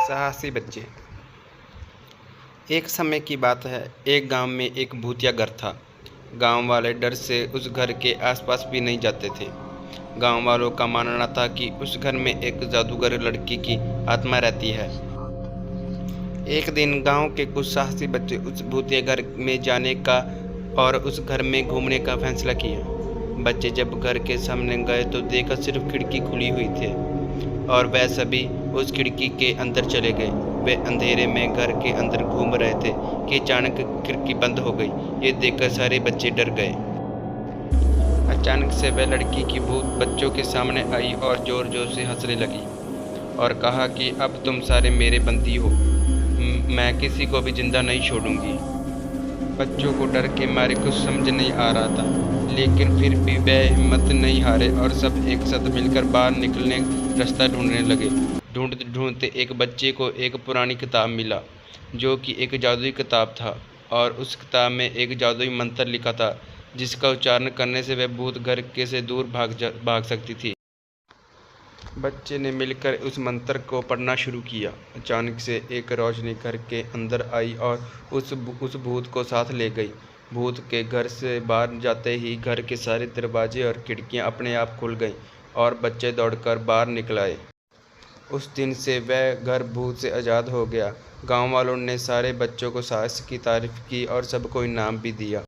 साहसी बच्चे। एक समय की बात है, एक गांव में एक भूतिया घर था। गांव वाले डर से उस घर के आसपास भी नहीं जाते थे। गांव वालों का मानना था कि उस घर में एक जादूगर लड़की की आत्मा रहती है। एक दिन गांव के कुछ साहसी बच्चे उस भूतिया घर में जाने का और उस घर में घूमने का फैसला किया। बच्चे जब घर के सामने गए तो देखा सिर्फ खिड़की खुली हुई थी और वह सभी उस खिड़की के अंदर चले गए। वे अंधेरे में घर के अंदर घूम रहे थे कि अचानक खिड़की बंद हो गई। ये देखकर सारे बच्चे डर गए। अचानक से वह लड़की की भूत बच्चों के सामने आई और जोर जोर से हंसने लगी और कहा कि अब तुम सारे मेरे बंदी हो। मैं किसी को भी जिंदा नहीं छोड़ूंगी। बच्चों को डर के मारे कुछ समझ नहीं आ रहा था, लेकिन फिर भी वे हिम्मत नहीं हारे और सब एक साथ मिलकर बाहर निकलने रास्ता ढूंढने लगे। ढूंढते ढूंढते एक बच्चे को एक पुरानी किताब मिला जो कि एक जादुई किताब था और उस किताब में एक जादुई मंत्र लिखा था जिसका उच्चारण करने से वह भूत घर के से दूर भाग सकती थी। बच्चे ने मिलकर उस मंत्र को पढ़ना शुरू किया। अचानक से एक रोशनी घर के अंदर आई और उस भूत को साथ ले गई। भूत के घर से बाहर जाते ही घर के सारे दरवाजे और खिड़कियां अपने आप खुल गईं और बच्चे दौड़कर बाहर निकल आए। उस दिन से वह घर भूत से आज़ाद हो गया। गांव वालों ने सारे बच्चों को साहस की तारीफ की और सबको इनाम भी दिया।